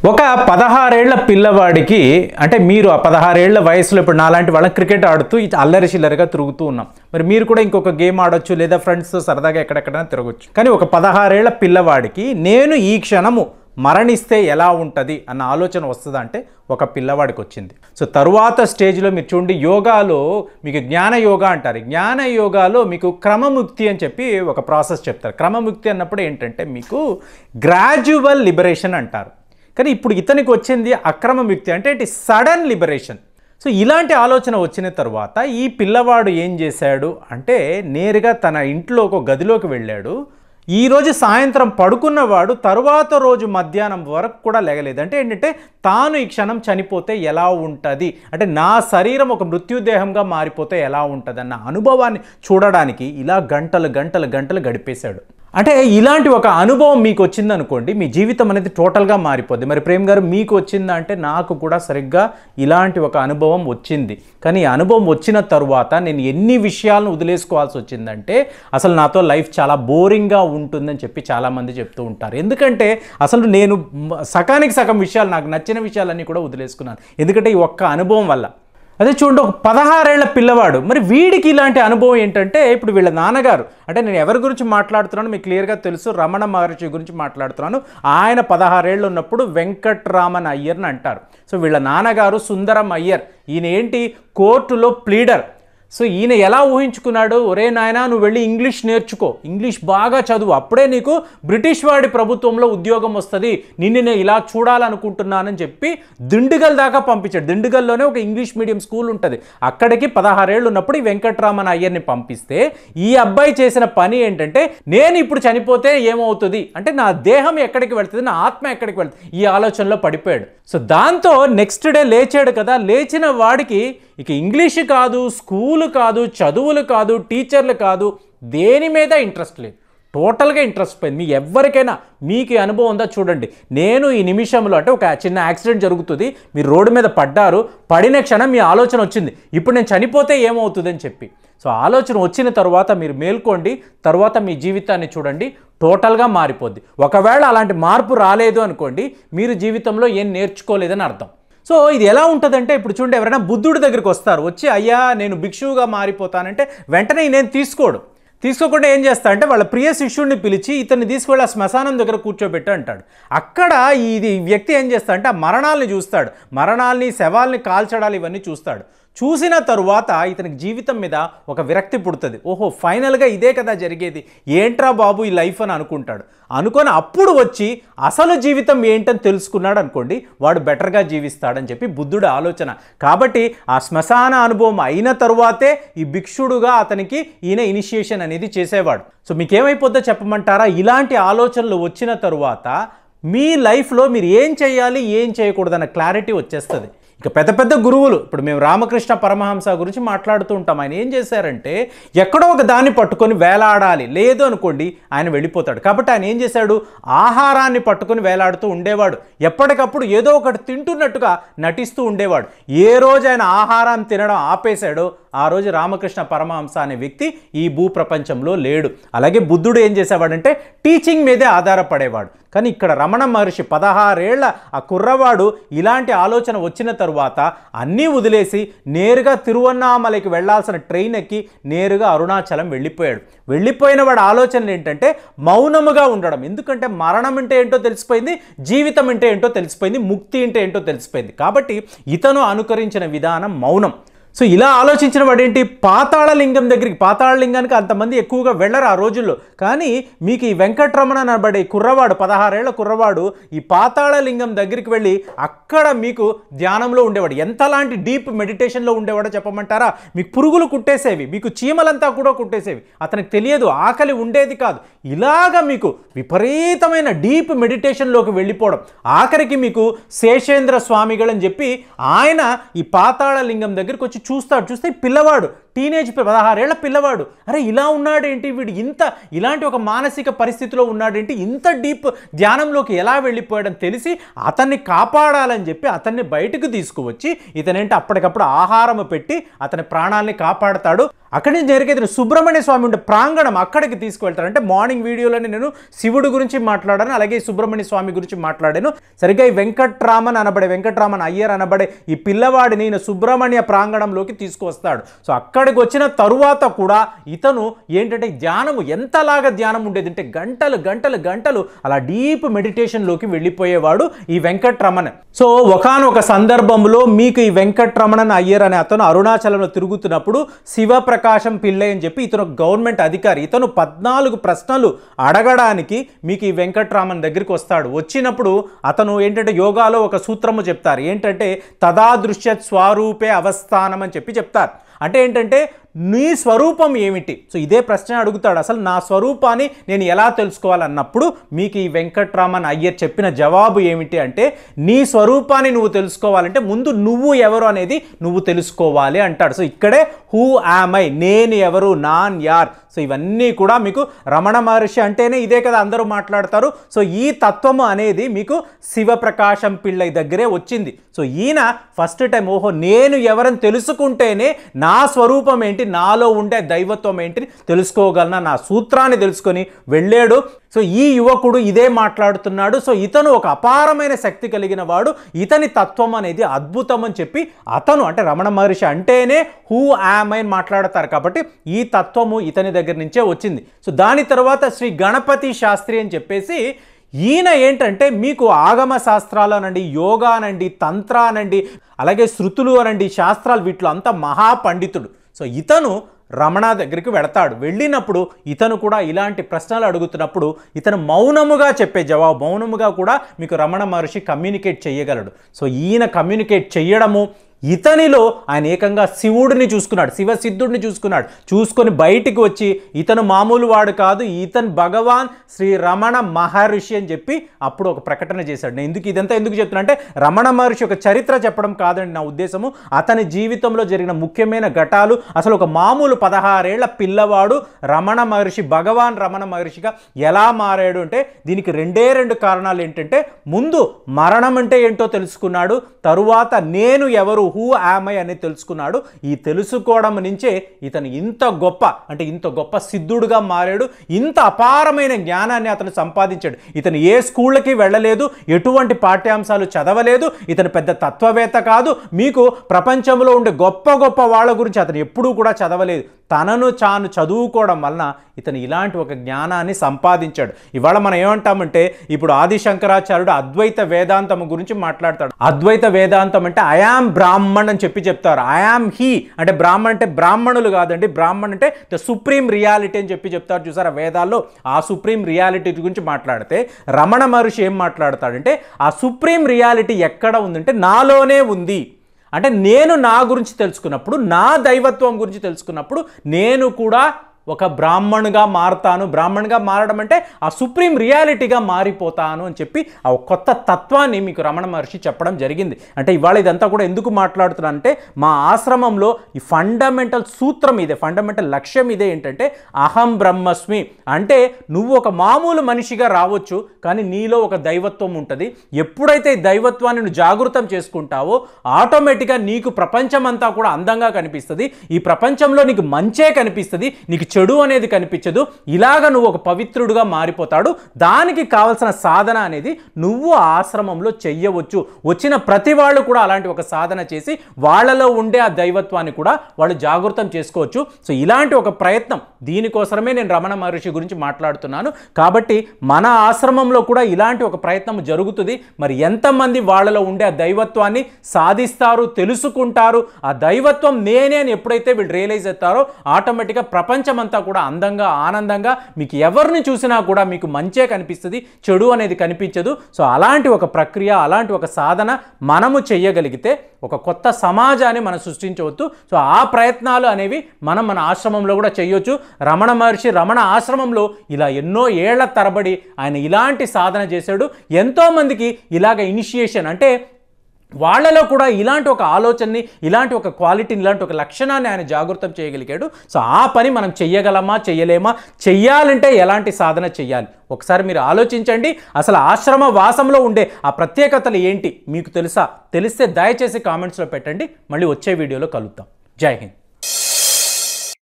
ఒక 16 ఏళ్ల పిల్లవాడికి అంటే మీరు ఆ 16 ఏళ్ల వయసులో ఇప్పుడు నాలాంటి వాళ్ళని క్రికెట్ ఆడుతూ అల్లరి చిల్లరిగా తిరుగుతూ ఉన్నాం. మరి మీరు కూడా ఇంకొక గేమ్ ఆడొచ్చు లేదా ఫ్రెండ్స్తో సరదాగా ఎక్కడెక్కడైనా తిరగొచ్చు. కానీ ఒక 16 ఏళ్ల పిల్లవాడికి నేను ఈ క్షణము మరణిస్తే ఎలా ఉంటుంది అన్న ఆలోచన వస్తుందా అంటే ఒక పిల్లవాడికి వచ్చింది. సో తరువాత స్టేజ్లో మీరు చూడండి, యోగాలో మీకు జ్ఞాన యోగా అంటారు. జ్ఞాన యోగాలో మీకు క్రమముక్తి అని చెప్పి ఒక ప్రాసెస్ చెప్తారు. క్రమముక్తి అన్నప్పుడు ఏంటంటే మీకు గ్రాడ్యువల్ లిబరేషన్ అంటారు. కానీ ఇప్పుడు ఇతనికి వచ్చింది అక్రమ ముక్తి, అంటే ఇట్ సడన్ లిబరేషన్. సో ఇలాంటి ఆలోచన వచ్చిన తర్వాత ఈ పిల్లవాడు ఏం చేశాడు అంటే నేరుగా తన ఇంట్లో ఒక గదిలోకి వెళ్ళాడు. ఈరోజు సాయంత్రం పడుకున్నవాడు తరువాత రోజు మధ్యాహ్నం వరకు కూడా లేగలేదు. అంటే ఏంటంటే తాను ఈ క్షణం చనిపోతే ఎలా ఉంటుంది, అంటే నా శరీరం ఒక మృత్యుదేహంగా మారిపోతే ఎలా ఉంటుంది అన్న అనుభవాన్ని చూడడానికి ఇలా గంటలు గంటలు గంటలు గడిపేశాడు. అంటే ఇలాంటి ఒక అనుభవం మీకు వచ్చిందనుకోండి, మీ జీవితం అనేది టోటల్గా మారిపోద్ది. మరి ప్రేమ్ గారు మీకు వచ్చిందా అంటే నాకు కూడా సరిగ్గా ఇలాంటి ఒక అనుభవం వచ్చింది. కానీ ఈ అనుభవం వచ్చిన తరువాత నేను ఎన్ని విషయాలను వదిలేసుకోవాల్సి వచ్చిందంటే అసలు నాతో లైఫ్ చాలా బోరింగ్గా ఉంటుందని చెప్పి చాలామంది చెప్తూ ఉంటారు. ఎందుకంటే అసలు నేను సగానికి సగం విషయాలు, నాకు నచ్చిన విషయాలన్నీ కూడా వదిలేసుకున్నాను. ఎందుకంటే ఈ ఒక్క అనుభవం వల్ల. అదే చూడండి, ఒక 16 ఏళ్ల పిల్లవాడు, మరి వీడికి ఇలాంటి అనుభవం ఏంటంటే ఇప్పుడు వీళ్ళ నాన్నగారు, అంటే నేను ఎవరి గురించి మాట్లాడుతున్నాను మీకు క్లియర్గా తెలుసు, రమణ మహర్షి గురించి మాట్లాడుతున్నాను. ఆయన 16 ఏళ్ళు ఉన్నప్పుడు వెంకట్రామన్ అయ్యర్ని అంటారు. సో వీళ్ళ నాన్నగారు సుందరం అయ్యర్, ఈయన ఏంటి కోర్టులో ప్లీడర్. సో ఈయన ఎలా ఊహించుకున్నాడు, ఒరే నాయనా నువ్వు వెళ్ళి ఇంగ్లీష్ నేర్చుకో, ఇంగ్లీష్ బాగా చదువు, అప్పుడే నీకు బ్రిటిష్ వాడి ప్రభుత్వంలో ఉద్యోగం వస్తుంది, నిన్ను నేను ఇలా చూడాలనుకుంటున్నానని చెప్పి దిండుగల్ దాకా పంపించాడు. దిండుగల్లోనే ఒక ఇంగ్లీష్ మీడియం స్కూల్ ఉంటుంది. అక్కడికి 16 ఏళ్ళు ఉన్నప్పుడు ఈ వెంకట్రామన్ అయ్యర్ని పంపిస్తే ఈ అబ్బాయి చేసిన పని ఏంటంటే నేను ఇప్పుడు చనిపోతే ఏమవుతుంది, అంటే నా దేహం ఎక్కడికి వెళ్తుంది, నా ఆత్మ ఎక్కడికి వెళ్తుంది, ఈ ఆలోచనలో పడిపోయాడు. సో దాంతో నెక్స్ట్ డే లేచాడు కదా, లేచిన వాడికి ఇక ఇంగ్లీష్ కాదు, స్కూలు కాదు, చదువులు కాదు, టీచర్లు కాదు, దేని మీద ఇంట్రెస్ట్ లేదు, టోటల్గా ఇంట్రెస్ట్ పోయింది. మీ ఎవరికైనా మీకు ఈ అనుభవం ఉందా చూడండి. నేను ఈ నిమిషంలో అంటే ఒక చిన్న యాక్సిడెంట్ జరుగుతుంది, మీరు రోడ్డు మీద పడ్డారు, పడిన క్షణం మీ ఆలోచన వచ్చింది ఇప్పుడు నేను చనిపోతే ఏమవుతుంది అని చెప్పి. సో ఆలోచన వచ్చిన తర్వాత మీరు మేల్కోండి, తర్వాత మీ జీవితాన్ని చూడండి, టోటల్గా మారిపోద్ది. ఒకవేళ అలాంటి మార్పు రాలేదు అనుకోండి, మీరు జీవితంలో ఏం నేర్చుకోలేదని అర్థం. సో ఇది ఎలా ఉంటుందంటే ఇప్పుడు చూడండి, ఎవరైనా బుద్ధుడి దగ్గరికి వస్తారు, వచ్చి అయ్యా నేను భిక్షువుగా మారిపోతానంటే వెంటనే నేను తీసుకోకుండా ఏం చేస్తా అంటే వాళ్ళ ప్రియ శిష్యుడిని పిలిచి ఇతన్ని తీసుకువెళ్ళి ఆ శ్మశానం దగ్గర కూర్చోబెట్టు అంటాడు. అక్కడ ఈ వ్యక్తి ఏం చేస్తా అంటే ఆ మరణాలని చూస్తాడు, మరణాలని, శవాల్ని కాల్చడాలు ఇవన్నీ చూస్తాడు. చూసిన తరువాత ఇతనికి జీవితం మీద ఒక విరక్తి పుడుతుంది. ఓహో ఫైనల్గా ఇదే కదా జరిగేది, ఏంట్రా బాబు ఈ లైఫ్ అని అనుకుంటాడు. అనుకొని అప్పుడు వచ్చి అసలు జీవితం ఏంటని తెలుసుకున్నాడు అనుకోండి, వాడు బెటర్గా జీవిస్తాడని చెప్పి బుద్ధుడి ఆలోచన. కాబట్టి ఆ శ్మశాన అనుభవం అయిన తరువాతే ఈ భిక్షుడుగా అతనికి ఈయన ఇనిషియేషన్ అనేది చేసేవాడు. సో మీకేమైపోద్దో చెప్పమంటారా, ఇలాంటి ఆలోచనలు వచ్చిన తరువాత మీ లైఫ్లో మీరు ఏం చేయాలి ఏం చేయకూడదన్న క్లారిటీ వచ్చేస్తుంది. ఇక పెద్ద పెద్ద గురువులు, ఇప్పుడు మేము రామకృష్ణ పరమహంస గురించి మాట్లాడుతూ ఉంటాం. ఆయన ఏం చేశారంటే ఎక్కడో ఒక దాన్ని పట్టుకొని వేలాడాలి, లేదు అనుకోండి ఆయన వెళ్ళిపోతాడు. కాబట్టి ఆయన ఏం చేశాడు, ఆహారాన్ని పట్టుకొని వేలాడుతూ ఉండేవాడు, ఎప్పటికప్పుడు ఏదో ఒకటి తింటున్నట్టుగా నటిస్తూ ఉండేవాడు. ఏ రోజు ఆయన ఆహారం తినడం ఆపేశాడో ఆ రోజు రామకృష్ణ పరమహంస అనే వ్యక్తి ఈ భూప్రపంచంలో లేడు. అలాగే బుద్ధుడు ఏం చేసేవాడంటే టీచింగ్ మీదే ఆధారపడేవాడు. కానీ ఇక్కడ రమణ మహర్షి 16 ఏళ్ల ఆ కుర్రవాడు ఇలాంటి ఆలోచన వచ్చిన తరువాత అన్నీ వదిలేసి నేరుగా తిరువన్నామలైకి వెళ్లాల్సిన ట్రైన్ ఎక్కి నేరుగా అరుణాచలం వెళ్ళిపోయాడు. వెళ్ళిపోయిన వాడి ఆలోచనలు ఏంటంటే మౌనముగా ఉండడం. ఎందుకంటే మరణం అంటే ఏంటో తెలిసిపోయింది, జీవితం అంటే ఏంటో తెలిసిపోయింది, ముక్తి అంటే ఏంటో తెలిసిపోయింది. కాబట్టి ఇతను అనుకరించిన విధానం మౌనం. సో ఇలా ఆలోచించిన వాడేంటి, పాతాళలింగం దగ్గరికి, పాతాళలింగానికి అంతమంది ఎక్కువగా వెళ్ళరు ఆ రోజుల్లో. కానీ మీకు ఈ వెంకట్రమణ అనబడే కుర్రవాడు, 16 ఏళ్ల కుర్రవాడు ఈ పాతాళలింగం దగ్గరికి వెళ్ళి అక్కడ మీకు ధ్యానంలో ఉండేవాడు. ఎంతలాంటి డీప్ మెడిటేషన్లో ఉండేవాడో చెప్పమంటారా, మీకు పురుగులు కుట్టేసేవి, మీకు చీమలంతా కూడా కుట్టేసేవి, అతనికి తెలియదు, ఆకలి ఉండేది కాదు. ఇలాగా మీకు విపరీతమైన డీప్ మెడిటేషన్లోకి వెళ్ళిపోవడం. ఆఖరికి మీకు శేషేంద్ర స్వామిಗಳು అని చెప్పి ఆయన ఈ పాతాళలింగం దగ్గరికి వచ్చి చూస్తే పిల్లవాడు టీనేజ్ 16 ఏళ్ల పిల్లవాడు. అరే ఇలా ఉన్నాడేంటి వీడు, ఇలాంటి ఒక మానసిక పరిస్థితిలో ఉన్నాడేంటి, ఇంత డీప్ ధ్యానంలోకి ఎలా వెళ్ళిపోయాడని తెలిసి అతన్ని కాపాడాలని చెప్పి అతన్ని బయటకు తీసుకువచ్చి ఇతనేంటి అప్పటికప్పుడు ఆహారం పెట్టి అతని ప్రాణాలని కాపాడతాడు. అక్కడి నుంచి జరిగేది సుబ్రహ్మణ్య స్వామి ఉండే ప్రాంగణం, అక్కడికి తీసుకువెళ్తారు. అంటే మార్నింగ్ వీడియోలోనే నేను శివుడు గురించి మాట్లాడాను, అలాగే సుబ్రహ్మణ్య స్వామి గురించి మాట్లాడాను. సరిగ్గా ఈ వెంకట్రామన్ అయ్యర్ అనబడే ఈ పిల్లవాడిని ఈయన సుబ్రహ్మణ్య ప్రాంగణంలోకి తీసుకువస్తాడు. సో అక్కడికి వచ్చిన తరువాత కూడా ఇతను ఏంటంటే ధ్యానము ఎంతలాగా ధ్యానం ఉండేది అంటే గంటలు గంటలు గంటలు అలా డీప్ మెడిటేషన్లోకి వెళ్ళిపోయేవాడు ఈ వెంకట్రమణ్. సో ఒకానొక సందర్భంలో మీకు ఈ వెంకట్రమణన్ అయ్యర్ అనే అతను అరుణాచలంలో తిరుగుతున్నప్పుడు శివప్రకాశం పిల్లై అని చెప్పి ఇతను గవర్నమెంట్ అధికారి, ఇతను 14 ప్రశ్నలు అడగడానికి మీకు ఈ వెంకట్రామన్ దగ్గరికి వస్తాడు. వచ్చినప్పుడు అతను ఏంటంటే యోగాలో ఒక సూత్రము చెప్తారు, ఏంటంటే తదాదృశ్య స్వరూపే అవస్థానం అని చెప్పి చెప్తారు. అంటే ఏంటంటే నీ స్వరూపం ఏమిటి? సో ఇదే ప్రశ్న అడుగుతాడు, అసలు నా స్వరూపాన్ని నేను ఎలా తెలుసుకోవాలన్నప్పుడు మీకు ఈ వెంకట్రామన్ అయ్యర్ చెప్పిన జవాబు ఏమిటి అంటే నీ స్వరూపాన్ని నువ్వు తెలుసుకోవాలంటే ముందు నువ్వు ఎవరు అనేది నువ్వు తెలుసుకోవాలి అంటాడు. సో ఇక్కడే హూ యామ్ ఐ, నేను ఎవరు, నాన్ యార్. సో ఇవన్నీ కూడా మీకు రమణ మహర్షి అంటేనే ఇదే కదా అందరూ మాట్లాడతారు. సో ఈ తత్వము అనేది మీకు శివప్రకాశం పిళ్ళై దగ్గరే వచ్చింది. సో ఈయన ఫస్ట్ టైం ఓహో నేను ఎవరని తెలుసుకుంటేనే నా స్వరూపం ఏంటి, నాలో ఉండే దైవత్వం ఏంటి తెలుసుకోగలనా, నా సూత్రాన్ని తెలుసుకొని వెళ్ళాడు. సో ఈ యువకుడు ఇదే మాట్లాడుతున్నాడు. సో ఇతను ఒక అపారమైన శక్తి కలిగిన వాడు, ఇతని తత్వం అనేది అద్భుతం అని చెప్పి అతను అంటే రమణ మహర్షి అంటేనే హూ యామ్ ఐ అని మాట్లాడతారు కాబట్టి ఈ తత్వము ఇతని దగ్గర నుంచే వచ్చింది. సో దాని తర్వాత శ్రీ గణపతి శాస్త్రి అని చెప్పేసి ఈయన ఏంటంటే మీకు ఆగమ శాస్త్రాలు అనండి, యోగా అనండి, తంత్ర అనండి, అలాగే శృతులు అనండి, శాస్త్రాలు వీటిలో అంతా మహాపండితుడు. సో ఇతను రమణ దగ్గరికి వెళతాడు. వెళ్ళినప్పుడు ఇతను కూడా ఇలాంటి ప్రశ్నలు అడుగుతున్నప్పుడు ఇతను మౌనముగా చెప్పే జవాబు, మౌనముగా కూడా మీకు రమణ మహర్షి కమ్యూనికేట్ చేయగలడు. సో ఈయన కమ్యూనికేట్ చేయడము ఇతనిలో ఆయన ఏకంగా శివుడిని చూసుకున్నాడు, శివసిద్ధుడిని చూసుకున్నాడు. చూసుకొని బయటికి వచ్చి ఇతను మామూలు వాడు కాదు, ఇతను భగవాన్ శ్రీ రమణ మహర్షి అని చెప్పి అప్పుడు ఒక ప్రకటన చేశాడు. నేను ఇదంతా ఎందుకు చెప్తున్నా అంటే రమణ మహర్షి ఒక చరిత్ర చెప్పడం కాదండి నా ఉద్దేశము, అతని జీవితంలో జరిగిన ముఖ్యమైన ఘటాలు. అసలు ఒక మామూలు 16 ఏళ్ల పిల్లవాడు రమణ మహర్షి, భగవాన్ రమణ మహర్షిగా ఎలా మారాడు అంటే దీనికి రెండు కారణాలు. ఏంటంటే ముందు మరణం అంటే ఏంటో తెలుసుకున్నాడు, తరువాత నేను ఎవరు, హూ యామ్ ఐ అనేది తెలుసుకున్నాడు. ఈ తెలుసుకోవడం నుంచే ఇతను ఇంత గొప్ప సిద్ధుడుగా మారాడు. ఇంత అపారమైన జ్ఞానాన్ని అతను సంపాదించాడు. ఇతను ఏ స్కూళ్ళకి వెళ్ళలేదు, ఎటువంటి పాఠ్యాంశాలు చదవలేదు, ఇతను పెద్ద తత్వవేత్త కాదు. మీకు ప్రపంచంలో ఉండే గొప్ప వాళ్ళ గురించి అతను ఎప్పుడూ కూడా చదవలేదు. తనను తాను చదువుకోవడం వలన ఇతను ఇలాంటి ఒక జ్ఞానాన్ని సంపాదించాడు. ఇవాళ మనం ఏమంటామంటే ఇప్పుడు ఆది శంకరాచార్యుడు అద్వైత వేదాంతం గురించి మాట్లాడతాడు. అద్వైత వేదాంతం అంటే ఐ యామ్ బ్రాహ్మణ్ అని చెప్తారు. ఐ యామ్ హీ అంటే బ్రాహ్మణ్ అంటే బ్రాహ్మణులు కాదండి, బ్రాహ్మణ్ అంటే ద సుప్రీం రియాలిటీ అని చెప్తారు. చూసారా వేదాల్లో ఆ సుప్రీం రియాలిటీ గురించి మాట్లాడితే రమణ మహర్షి ఏం మాట్లాడతాడంటే ఆ సుప్రీం రియాలిటీ ఎక్కడ ఉందంటే నాలోనే ఉంది. అంటే నేను నా గురించి తెలుసుకున్నప్పుడు, నా దైవత్వం గురించి తెలుసుకున్నప్పుడు నేను కూడా ఒక బ్రాహ్మణుగా మారతాను. బ్రాహ్మణుగా మారడం అంటే ఆ సుప్రీం రియాలిటీగా మారిపోతాను అని చెప్పి ఆ కొత్త తత్వాన్ని మీకు రమణ మహర్షి చెప్పడం జరిగింది. అంటే ఇవాళ ఇదంతా కూడా ఎందుకు మాట్లాడుతున్నానంటే మా ఆశ్రమంలో ఈ ఫండమెంటల్ సూత్రం ఇదే, ఫండమెంటల్ లక్ష్యం ఇదే. ఏంటంటే అహం బ్రహ్మస్మి అంటే నువ్వు ఒక మామూలు మనిషిగా రావచ్చు, కానీ నీలో ఒక దైవత్వం ఉంటుంది. ఎప్పుడైతే ఈ దైవత్వాన్ని నువ్వు జాగృతం చేసుకుంటావో ఆటోమేటిక్గా నీకు ప్రపంచం అంతా కూడా అందంగా కనిపిస్తుంది. ఈ ప్రపంచంలో నీకు మంచే కనిపిస్తుంది, నీకు చెడు అనేది కనిపించదు. ఇలాగ నువ్వు ఒక పవిత్రుడుగా మారిపోతాడు. దానికి కావాల్సిన సాధన అనేది నువ్వు ఆశ్రమంలో చెయ్యవచ్చు. వచ్చిన ప్రతి వాళ్ళు కూడా అలాంటి ఒక సాధన చేసి వాళ్ళలో ఉండే ఆ దైవత్వాన్ని కూడా వాళ్ళు జాగృతం చేసుకోవచ్చు. సో ఇలాంటి ఒక ప్రయత్నం, దీనికోసమే నేను రమణ మహర్షి గురించి మాట్లాడుతున్నాను. కాబట్టి మన ఆశ్రమంలో కూడా ఇలాంటి ఒక ప్రయత్నం జరుగుతుంది. మరి ఎంతమంది వాళ్ళలో ఉండే ఆ దైవత్వాన్ని సాధిస్తారు, తెలుసుకుంటారు, ఆ దైవత్వం నేనే అని ఎప్పుడైతే వీళ్ళు రియలైజ్ అవుతారో ఆటోమేటిక్గా ప్రపంచం అంతా కూడా అందంగా, ఆనందంగా, మీకు ఎవరిని చూసినా కూడా మీకు మంచే కనిపిస్తుంది, చెడు అనేది కనిపించదు. సో అలాంటి ఒక ప్రక్రియ, అలాంటి ఒక సాధన మనము చెయ్యగలిగితే ఒక కొత్త సమాజాన్ని మనం సృష్టించవచ్చు. సో ఆ ప్రయత్నాలు అనేవి మన ఆశ్రమంలో కూడా చేయొచ్చు. రమణ మహర్షి రమణ ఆశ్రమంలో ఇలా ఎన్నో ఏళ్ల తరబడి ఆయన ఇలాంటి సాధన చేశాడు. ఎంతోమందికి ఇలాగ ఇనిషియేషన్ అంటే వాళ్ళలో కూడా ఇలాంటి ఒక ఆలోచనని, ఇలాంటి ఒక క్వాలిటీని, ఇలాంటి ఒక లక్షణాన్ని ఆయన జాగృతం చేయగలిగాడు. సో ఆ పని మనం చెయ్యగలమా, చెయ్యలేమా, చెయ్యాలంటే ఎలాంటి సాధన చెయ్యాలి ఒకసారి మీరు ఆలోచించండి. అసలు ఆశ్రమ వాసంలో ఉండే ఆ ప్రత్యేకతలు ఏంటి మీకు తెలుసా? తెలిస్తే దయచేసి కామెంట్స్లో పెట్టండి. మళ్ళీ వచ్చే వీడియోలో కలుద్దాం. జై హింద్.